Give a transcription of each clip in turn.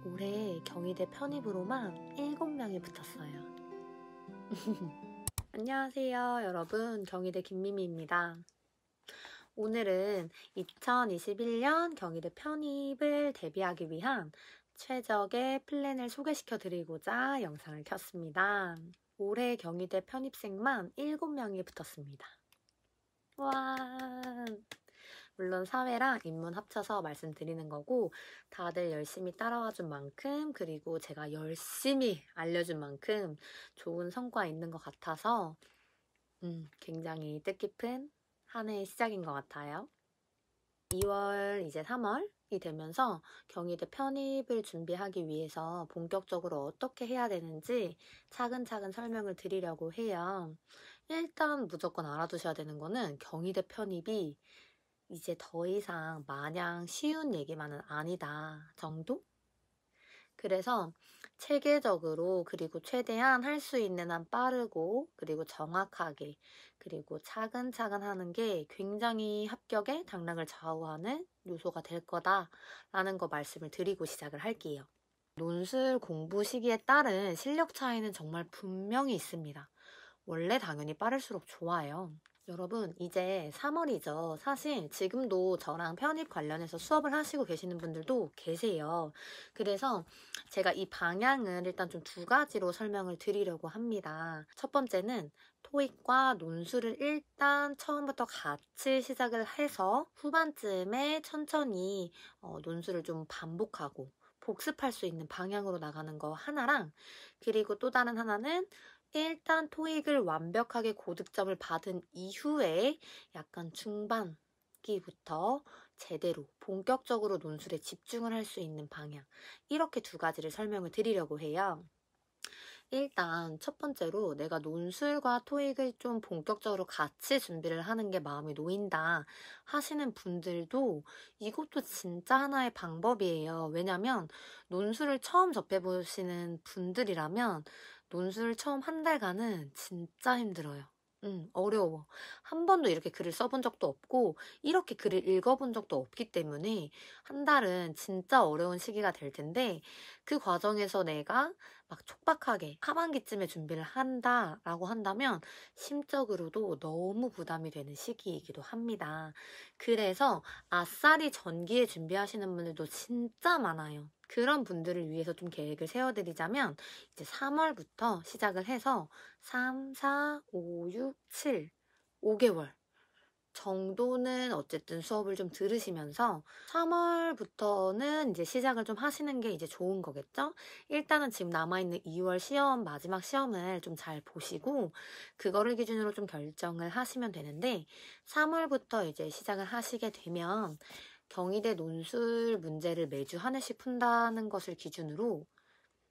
올해 경희대 편입으로만 7명이 붙었어요. 안녕하세요 여러분, 경희대 김미미입니다. 오늘은 2021년 경희대 편입을 대비하기 위한 최적의 플랜을 소개시켜 드리고자 영상을 켰습니다. 올해 경희대 편입생만 7명이 붙었습니다. 와! 물론 사회랑 인문 합쳐서 말씀드리는 거고, 다들 열심히 따라와 준 만큼, 그리고 제가 열심히 알려준 만큼 좋은 성과 있는 것 같아서 굉장히 뜻깊은 한 해의 시작인 것 같아요. 2월 이제 3월이 되면서 경희대 편입을 준비하기 위해서 본격적으로 어떻게 해야 되는지 차근차근 설명을 드리려고 해요. 일단 무조건 알아두셔야 되는 거는 경희대 편입이 이제 더 이상 마냥 쉬운 얘기만은 아니다 정도? 그래서 체계적으로, 그리고 최대한 할 수 있는 한 빠르고, 그리고 정확하게, 그리고 차근차근 하는 게 굉장히 합격에 당락을 좌우하는 요소가 될 거다라는 거 말씀을 드리고 시작을 할게요. 논술 공부 시기에 따른 실력 차이는 정말 분명히 있습니다. 원래 당연히 빠를수록 좋아요. 여러분, 이제 3월이죠. 사실 지금도 저랑 편입 관련해서 수업을 하시고 계시는 분들도 계세요. 그래서 제가 이 방향을 일단 좀 2가지로 설명을 드리려고 합니다. 첫 번째는 토익과 논술을 일단 처음부터 같이 시작을 해서 후반쯤에 천천히 논술을 좀 반복하고 복습할 수 있는 방향으로 나가는 거 하나랑, 그리고 또 다른 하나는 일단 토익을 완벽하게 고득점을 받은 이후에 약간 중반기부터 제대로 본격적으로 논술에 집중을 할 수 있는 방향, 이렇게 2가지를 설명을 드리려고 해요. 일단 첫 번째로 내가 논술과 토익을 좀 본격적으로 같이 준비를 하는 게 마음이 놓인다 하시는 분들도 이것도 진짜 하나의 방법이에요. 왜냐면 논술을 처음 접해보시는 분들이라면 논술 처음 한 달간은 진짜 힘들어요. 어려워. 한 번도 이렇게 글을 써본 적도 없고, 이렇게 글을 읽어본 적도 없기 때문에 한 달은 진짜 어려운 시기가 될 텐데, 그 과정에서 내가 막 촉박하게 하반기쯤에 준비를 한다라고 한다면 심적으로도 너무 부담이 되는 시기이기도 합니다. 그래서 아싸리 전기에 준비하시는 분들도 진짜 많아요. 그런 분들을 위해서 좀 계획을 세워드리자면 이제 3월부터 시작을 해서 3, 4, 5, 6, 7, 5개월 정도는 어쨌든 수업을 좀 들으시면서 3월부터는 이제 시작을 좀 하시는 게 이제 좋은 거겠죠? 일단은 지금 남아있는 2월 시험, 마지막 시험을 좀 잘 보시고 그거를 기준으로 좀 결정을 하시면 되는데, 3월부터 이제 시작을 하시게 되면 경희대 논술 문제를 매주 한 회씩 푼다는 것을 기준으로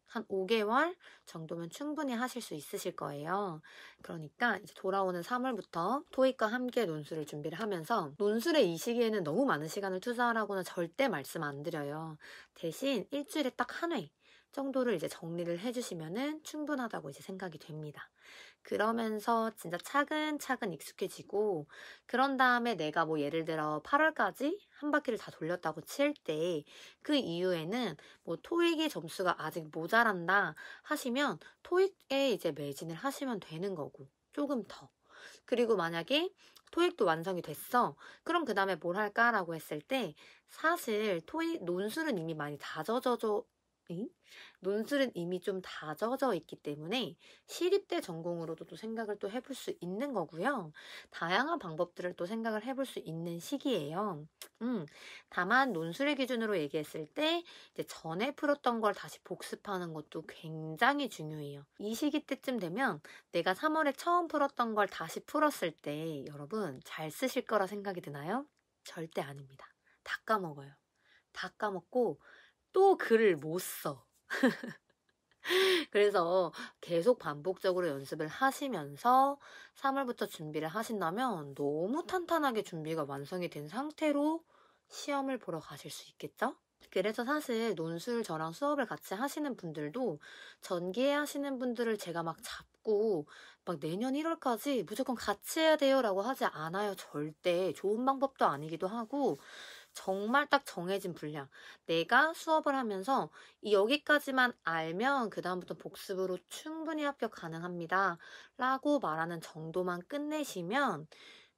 한 5개월 정도면 충분히 하실 수 있으실 거예요. 그러니까 이제 돌아오는 3월부터 토익과 함께 논술을 준비를 하면서, 논술의 이 시기에는 너무 많은 시간을 투자하라고는 절대 말씀 안 드려요. 대신 일주일에 딱 한 회 정도를 이제 정리를 해주시면은 충분하다고 이제 생각이 됩니다. 그러면서 진짜 차근차근 익숙해지고, 그런 다음에 내가 뭐 예를 들어 8월까지 한 바퀴를 다 돌렸다고 칠 때, 그 이후에는 뭐 토익의 점수가 아직 모자란다 하시면 토익에 이제 매진을 하시면 되는 거고, 조금 더. 그리고 만약에 토익도 완성이 됐어. 그럼 그 다음에 뭘 할까라고 했을 때, 사실 토익 논술은 이미 많이 다져져 논술은 이미 좀 다져져 있기 때문에 시립대 전공으로도 또 생각을 또 해볼 수 있는 거고요. 다양한 방법들을 또 생각을 해볼 수 있는 시기예요. 다만 논술의 기준으로 얘기했을 때 이제 전에 풀었던 걸 다시 복습하는 것도 굉장히 중요해요. 이 시기 때쯤 되면 내가 3월에 처음 풀었던 걸 다시 풀었을 때 여러분 잘 쓰실 거라 생각이 드나요? 절대 아닙니다. 다 까먹어요. 다 까먹고 또 글을 못 써. 그래서 계속 반복적으로 연습을 하시면서 3월부터 준비를 하신다면 너무 탄탄하게 준비가 완성이 된 상태로 시험을 보러 가실 수 있겠죠? 그래서 사실 논술 저랑 수업을 같이 하시는 분들도 전기에 하시는 분들을 제가 막 잡고 막 내년 1월까지 무조건 같이 해야 돼요 라고 하지 않아요. 절대. 좋은 방법도 아니기도 하고, 정말 딱 정해진 분량. 내가 수업을 하면서 여기까지만 알면 그다음부터 복습으로 충분히 합격 가능합니다. 라고 말하는 정도만 끝내시면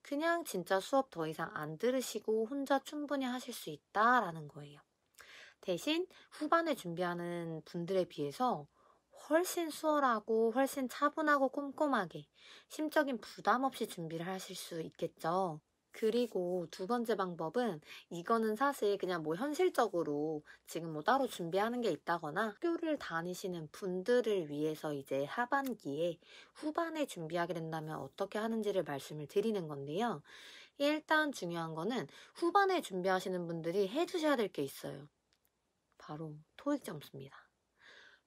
그냥 진짜 수업 더 이상 안 들으시고 혼자 충분히 하실 수 있다라는 거예요. 대신 후반에 준비하는 분들에 비해서 훨씬 수월하고 훨씬 차분하고 꼼꼼하게 심적인 부담 없이 준비를 하실 수 있겠죠. 그리고 두 번째 방법은 이거는 사실 그냥 뭐 현실적으로 지금 뭐 따로 준비하는 게 있다거나 학교를 다니시는 분들을 위해서 이제 하반기에 후반에 준비하게 된다면 어떻게 하는지를 말씀을 드리는 건데요. 일단 중요한 거는 후반에 준비하시는 분들이 해주셔야 될 게 있어요. 바로 토익 점수입니다.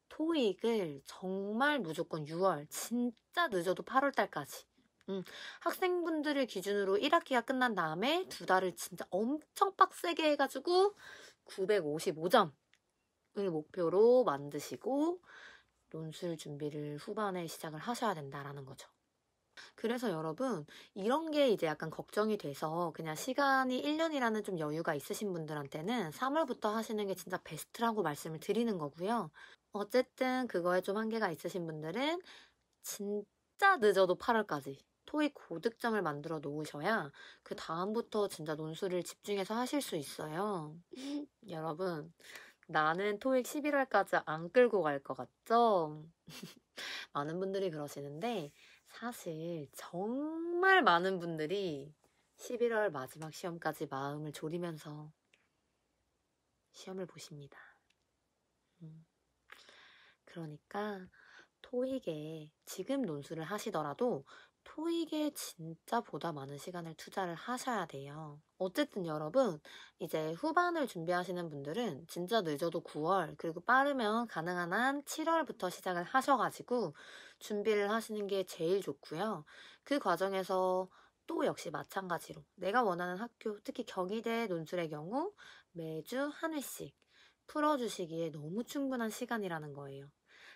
토익을 정말 무조건 6월, 진짜 늦어도 8월 달까지. 학생분들을 기준으로 1학기가 끝난 다음에 2달을 진짜 엄청 빡세게 해가지고 955점을 목표로 만드시고 논술 준비를 후반에 시작을 하셔야 된다라는 거죠. 그래서 여러분, 이런 게 이제 약간 걱정이 돼서 그냥 시간이 1년이라는 좀 여유가 있으신 분들한테는 3월부터 하시는 게 진짜 베스트라고 말씀을 드리는 거고요. 어쨌든 그거에 좀 한계가 있으신 분들은 진짜 늦어도 8월까지 토익 고득점을 만들어 놓으셔야 그 다음부터 진짜 논술을 집중해서 하실 수 있어요. 여러분, 나는 토익 11월까지 안 끌고 갈 것 같죠? 많은 분들이 그러시는데 사실 정말 많은 분들이 11월 마지막 시험까지 마음을 졸이면서 시험을 보십니다. 그러니까 토익에 지금 논술을 하시더라도 토익에 진짜 보다 많은 시간을 투자를 하셔야 돼요. 어쨌든 여러분, 이제 후반을 준비하시는 분들은 진짜 늦어도 9월, 그리고 빠르면 가능한 한 7월부터 시작을 하셔가지고 준비를 하시는 게 제일 좋고요. 그 과정에서 또 역시 마찬가지로 내가 원하는 학교, 특히 경희대 논술의 경우 매주 한 회씩 풀어주시기에 너무 충분한 시간이라는 거예요.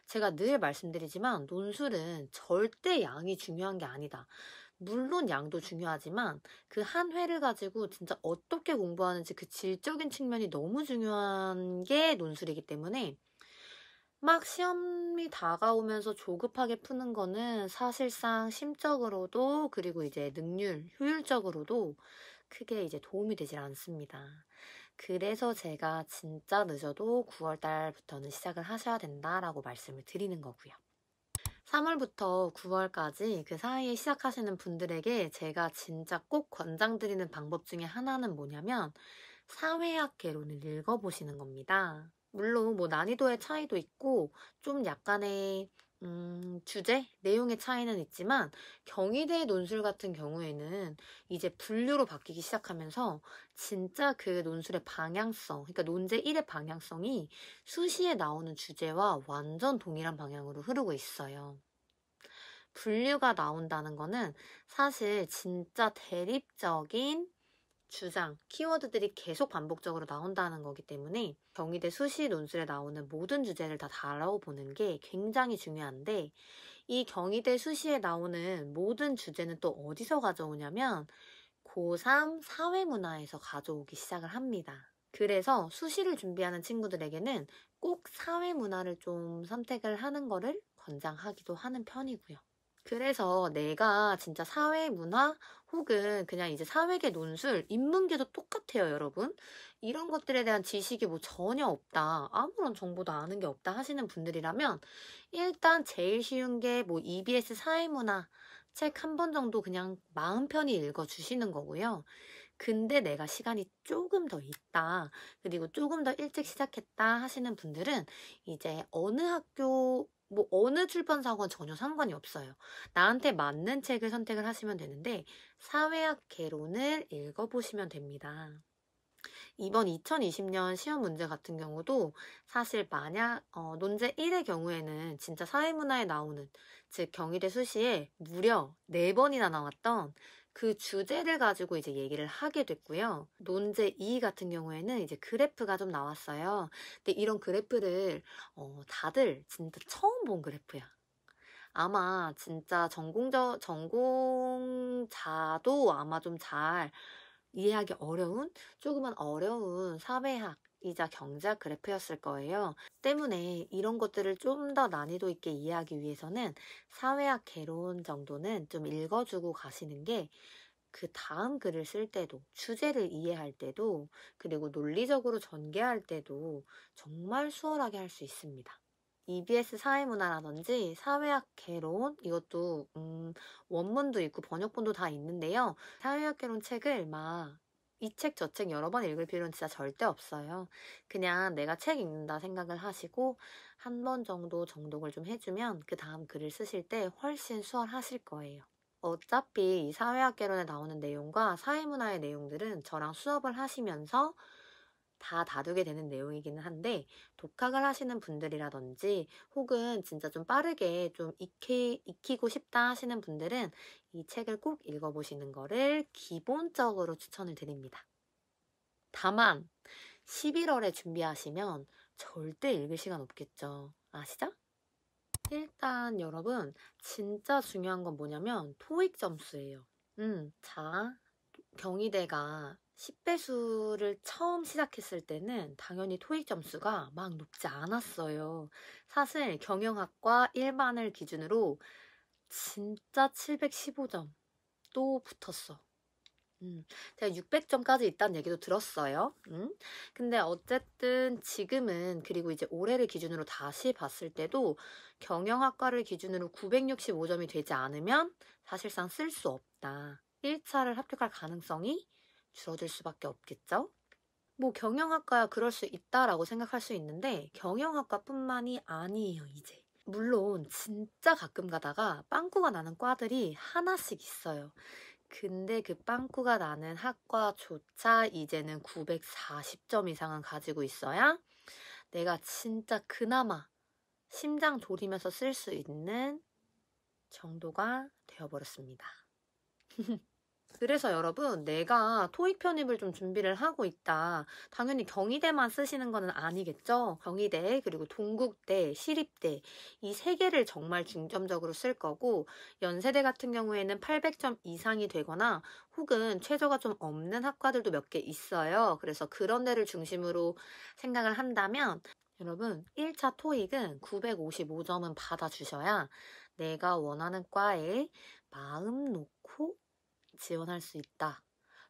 제가 늘 말씀드리지만 논술은 절대 양이 중요한 게 아니다. 물론 양도 중요하지만 그 한 회를 가지고 진짜 어떻게 공부하는지 그 질적인 측면이 너무 중요한 게 논술이기 때문에 막 시험이 다가오면서 조급하게 푸는 거는 사실상 심적으로도 그리고 이제 능률, 효율적으로도 크게 이제 도움이 되질 않습니다. 그래서 제가 진짜 늦어도 9월 달부터는 시작을 하셔야 된다라고 말씀을 드리는 거고요. 3월부터 9월까지 그 사이에 시작하시는 분들에게 제가 진짜 꼭 권장드리는 방법 중에 하나는 뭐냐면 사회학 개론을 읽어보시는 겁니다. 물론 뭐 난이도의 차이도 있고 좀 약간의 주제, 내용의 차이는 있지만 경희대 논술 같은 경우에는 이제 분류로 바뀌기 시작하면서 진짜 그 논술의 방향성, 그러니까 논제 1의 방향성이 수시에 나오는 주제와 완전 동일한 방향으로 흐르고 있어요. 분류가 나온다는 거는 사실 진짜 대립적인 주장, 키워드들이 계속 반복적으로 나온다는 거기 때문에 경희대 수시 논술에 나오는 모든 주제를 다 다뤄보는 게 굉장히 중요한데 이 경희대 수시에 나오는 모든 주제는 또 어디서 가져오냐면 고3 사회문화에서 가져오기 시작을 합니다. 그래서 수시를 준비하는 친구들에게는 꼭 사회문화를 좀 선택을 하는 거를 권장하기도 하는 편이고요. 그래서 내가 진짜 사회문화 혹은 그냥 이제 사회계 논술, 인문계도 똑같아요, 여러분. 이런 것들에 대한 지식이 뭐 전혀 없다, 아무런 정보도 아는 게 없다 하시는 분들이라면 일단 제일 쉬운 게 뭐 EBS 사회문화 책 한 번 정도 그냥 마음 편히 읽어주시는 거고요. 근데 내가 시간이 조금 더 있다, 그리고 조금 더 일찍 시작했다 하시는 분들은 이제 어느 학교, 뭐 어느 출판사건 전혀 상관이 없어요. 나한테 맞는 책을 선택을 하시면 되는데 사회학 개론을 읽어보시면 됩니다. 이번 2020년 시험 문제 같은 경우도 사실 만약 논제 1의 경우에는 진짜 사회문화에 나오는, 즉 경희대 수시에 무려 4번이나 나왔던 그 주제를 가지고 이제 얘기를 하게 됐고요. 논제 2 같은 경우에는 이제 그래프가 좀 나왔어요. 근데 이런 그래프를 다들 진짜 처음 본 그래프야. 아마 진짜 전공자도 아마 좀 잘 이해하기 어려운, 조금은 어려운 사회학이자 경제학 그래프였을 거예요. 때문에 이런 것들을 좀 더 난이도 있게 이해하기 위해서는 사회학 개론 정도는 좀 읽어주고 가시는 게 그 다음 글을 쓸 때도, 주제를 이해할 때도, 그리고 논리적으로 전개할 때도 정말 수월하게 할 수 있습니다. EBS 사회문화라든지 사회학 개론, 이것도 원문도 있고 번역본도 다 있는데요. 사회학 개론 책을 막 이 책 저 책 여러 번 읽을 필요는 진짜 절대 없어요. 그냥 내가 책 읽는다 생각을 하시고 한 번 정도 정독을 좀 해주면 그 다음 글을 쓰실 때 훨씬 수월하실 거예요. 어차피 이 사회학 개론에 나오는 내용과 사회문화의 내용들은 저랑 수업을 하시면서 다 다루게 되는 내용이기는 한데, 독학을 하시는 분들이라든지 혹은 진짜 좀 빠르게 좀 익히고 싶다 하시는 분들은 이 책을 꼭 읽어보시는 거를 기본적으로 추천을 드립니다. 다만 11월에 준비하시면 절대 읽을 시간 없겠죠. 아시죠? 일단 여러분, 진짜 중요한 건 뭐냐면 토익 점수예요. 자, 경희대가 10배수를 처음 시작했을 때는 당연히 토익 점수가 막 높지 않았어요. 사실 경영학과 일반을 기준으로 진짜 715점 또 붙었어. 제가 600점까지 있다는 얘기도 들었어요. 근데 어쨌든 지금은, 그리고 이제 올해를 기준으로 다시 봤을 때도 경영학과를 기준으로 965점이 되지 않으면 사실상 쓸 수 없다. 1차를 합격할 가능성이 줄어들 수밖에 없겠죠? 뭐 경영학과야 그럴 수 있다라고 생각할 수 있는데 경영학과뿐만이 아니에요, 이제. 물론 진짜 가끔 가다가 빵꾸가 나는 과들이 하나씩 있어요. 근데 그 빵꾸가 나는 학과조차 이제는 940점 이상은 가지고 있어야 내가 진짜 그나마 심장 졸이면서 쓸 수 있는 정도가 되어버렸습니다. 그래서 여러분, 내가 토익 편입을 좀 준비를 하고 있다. 당연히 경희대만 쓰시는 거는 아니겠죠? 경희대, 그리고 동국대, 시립대, 이 세 개를 정말 중점적으로 쓸 거고, 연세대 같은 경우에는 800점 이상이 되거나, 혹은 최저가 좀 없는 학과들도 몇 개 있어요. 그래서 그런 데를 중심으로 생각을 한다면, 여러분, 1차 토익은 955점은 받아주셔야 내가 원하는 과에 마음 놓고 지원할 수 있다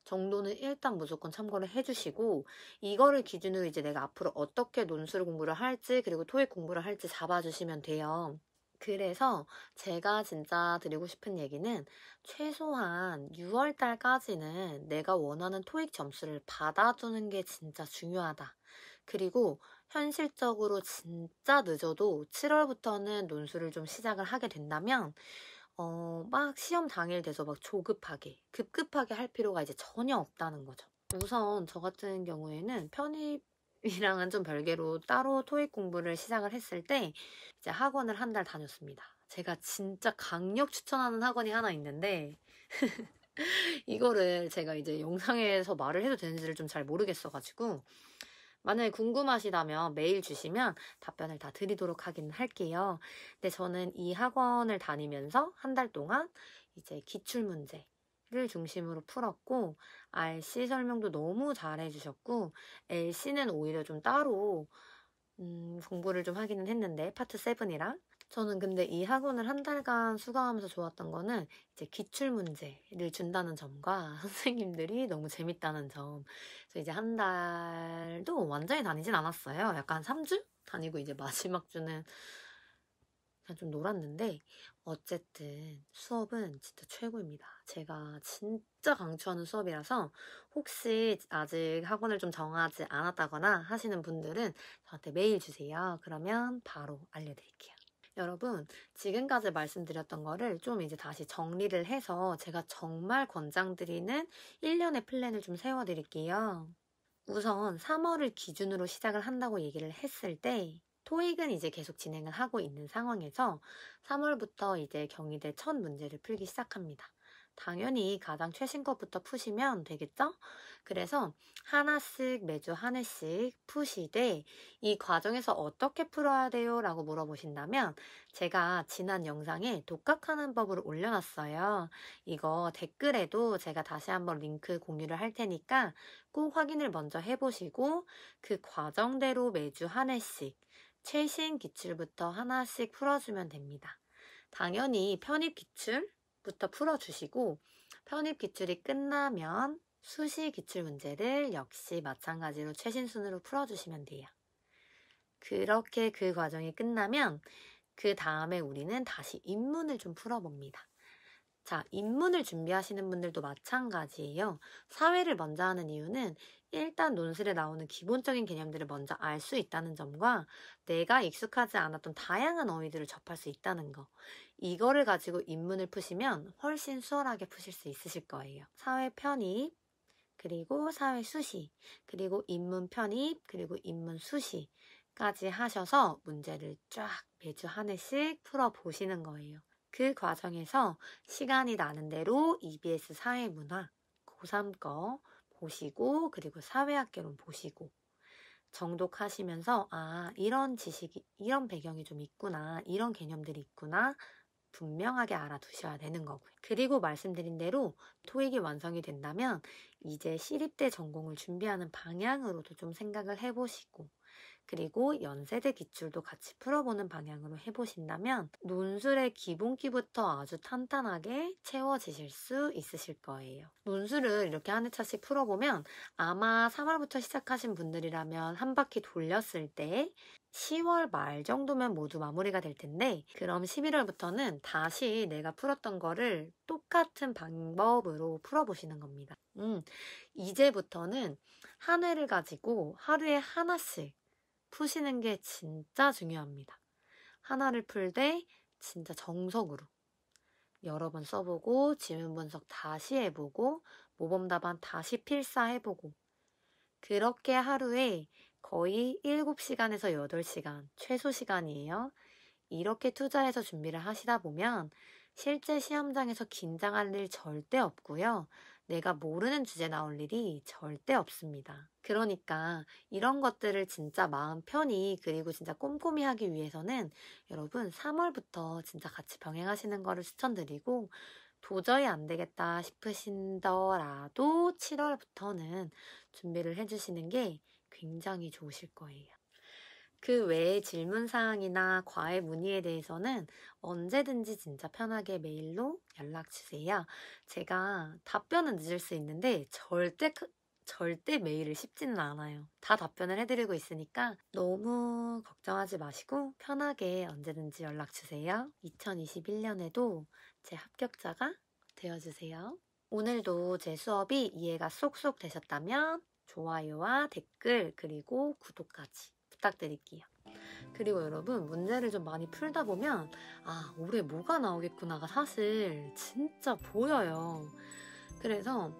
정도는 일단 무조건 참고를 해주시고, 이거를 기준으로 이제 내가 앞으로 어떻게 논술 공부를 할지, 그리고 토익 공부를 할지 잡아주시면 돼요. 그래서 제가 진짜 드리고 싶은 얘기는 최소한 6월 달까지는 내가 원하는 토익 점수를 받아두는 게 진짜 중요하다. 그리고 현실적으로 진짜 늦어도 7월부터는 논술을 좀 시작을 하게 된다면 막 시험 당일 돼서 막 조급하게, 급급하게 할 필요가 이제 전혀 없다는 거죠. 우선 저 같은 경우에는 편입이랑은 좀 별개로 따로 토익 공부를 시작을 했을 때 이제 학원을 한 달 다녔습니다. 제가 진짜 강력 추천하는 학원이 하나 있는데 이거를 제가 이제 영상에서 말을 해도 되는지를 좀 잘 모르겠어가지고 만약에 궁금하시다면 메일 주시면 답변을 다 드리도록 하긴 할게요. 근데 저는 이 학원을 다니면서 한 달 동안 이제 기출문제를 중심으로 풀었고, RC 설명도 너무 잘해주셨고, LC는 오히려 좀 따로 공부를 좀 하기는 했는데, 파트 7이랑. 저는 근데 이 학원을 한 달간 수강하면서 좋았던 거는 이제 기출문제를 준다는 점과 선생님들이 너무 재밌다는 점. 그래서 이제 한 달도 완전히 다니진 않았어요. 약간 3주? 다니고 이제 마지막 주는 그냥 좀 놀았는데, 어쨌든 수업은 진짜 최고입니다. 제가 진짜 강추하는 수업이라서 혹시 아직 학원을 좀 정하지 않았다거나 하시는 분들은 저한테 메일 주세요. 그러면 바로 알려드릴게요. 여러분, 지금까지 말씀드렸던 거를 좀 이제 다시 정리를 해서 제가 정말 권장드리는 1년의 플랜을 좀 세워드릴게요. 우선 3월을 기준으로 시작을 한다고 얘기를 했을 때, 토익은 이제 계속 진행을 하고 있는 상황에서 3월부터 이제 경희대 첫 문제를 풀기 시작합니다. 당연히 가장 최신 것부터 푸시면 되겠죠? 그래서 하나씩 매주 하나씩 푸시되 이 과정에서 어떻게 풀어야 돼요? 라고 물어보신다면 제가 지난 영상에 독학하는 법을 올려놨어요. 이거 댓글에도 제가 다시 한번 링크 공유를 할 테니까 꼭 확인을 먼저 해보시고 그 과정대로 매주 하나씩 최신 기출부터 하나씩 풀어주면 됩니다. 당연히 편입 기출부터 풀어주시고 편입 기출이 끝나면 수시 기출 문제를 역시 마찬가지로 최신 순으로 풀어주시면 돼요. 그렇게 그 과정이 끝나면 그 다음에 우리는 다시 인문을 좀 풀어봅니다. 자, 인문을 준비하시는 분들도 마찬가지예요. 사회를 먼저 하는 이유는 일단 논술에 나오는 기본적인 개념들을 먼저 알 수 있다는 점과 내가 익숙하지 않았던 다양한 어휘들을 접할 수 있다는 거. 이거를 가지고 인문을 푸시면 훨씬 수월하게 푸실 수 있으실 거예요. 사회 편입, 그리고 사회 수시, 그리고 인문 편입, 그리고 인문 수시까지 하셔서 문제를 쫙 매주 하나씩 풀어보시는 거예요. 그 과정에서 시간이 나는 대로 EBS 사회문화, 고3 거 보시고 그리고 사회학개론 보시고 정독하시면서 아, 이런 지식이, 이런 배경이 좀 있구나, 이런 개념들이 있구나 분명하게 알아두셔야 되는 거고요. 그리고 말씀드린 대로 토익이 완성이 된다면 이제 시립대 전공을 준비하는 방향으로도 좀 생각을 해보시고 그리고 연세대 기출도 같이 풀어보는 방향으로 해보신다면 논술의 기본기부터 아주 탄탄하게 채워지실 수 있으실 거예요. 논술을 이렇게 한 회차씩 풀어보면 아마 3월부터 시작하신 분들이라면 한 바퀴 돌렸을 때 10월 말 정도면 모두 마무리가 될 텐데 그럼 11월부터는 다시 내가 풀었던 거를 똑같은 방법으로 풀어보시는 겁니다. 이제부터는 한 회를 가지고 하루에 하나씩 푸시는 게 진짜 중요합니다. 하나를 풀 때 진짜 정석으로 여러 번 써보고 지문 분석 다시 해보고 모범 답안 다시 필사해보고 그렇게 하루에 거의 7시간에서 8시간 최소 시간이에요. 이렇게 투자해서 준비를 하시다 보면 실제 시험장에서 긴장할 일 절대 없고요. 내가 모르는 주제 나올 일이 절대 없습니다. 그러니까 이런 것들을 진짜 마음 편히 그리고 진짜 꼼꼼히 하기 위해서는 여러분 3월부터 진짜 같이 병행하시는 거를 추천드리고 도저히 안 되겠다 싶으신더라도 7월부터는 준비를 해주시는 게 굉장히 좋으실 거예요. 그 외에 질문사항이나 과외 문의에 대해서는 언제든지 진짜 편하게 메일로 연락주세요. 제가 답변은 늦을 수 있는데 절대 메일을 씹지는 않아요. 다 답변을 해드리고 있으니까 너무 걱정하지 마시고 편하게 언제든지 연락주세요. 2021년에도 제 합격자가 되어주세요. 오늘도 제 수업이 이해가 쏙쏙 되셨다면 좋아요와 댓글 그리고 구독까지 부탁드릴게요. 그리고 여러분 문제를 좀 많이 풀다 보면 아 올해 뭐가 나오겠구나가 사실 진짜 보여요. 그래서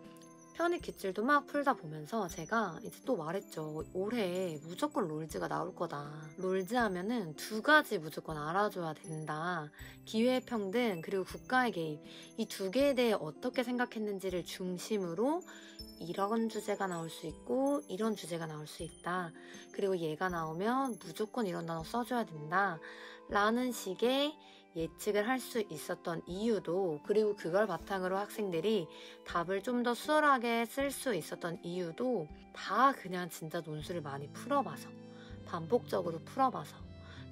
편입 기출도 막 풀다 보면서 제가 이제 또 말했죠. 올해 무조건 롤즈가 나올 거다. 롤즈 하면은 2가지 무조건 알아줘야 된다. 기회평등 그리고 국가의 개입 이 2개에 대해 어떻게 생각했는지를 중심으로 이런 주제가 나올 수 있고 이런 주제가 나올 수 있다. 그리고 얘가 나오면 무조건 이런 단어 써줘야 된다. 라는 식의 예측을 할 수 있었던 이유도 그리고 그걸 바탕으로 학생들이 답을 좀 더 수월하게 쓸 수 있었던 이유도 다 그냥 진짜 논술을 많이 풀어봐서 반복적으로 풀어봐서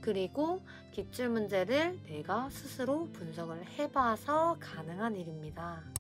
그리고 기출문제를 내가 스스로 분석을 해봐서 가능한 일입니다.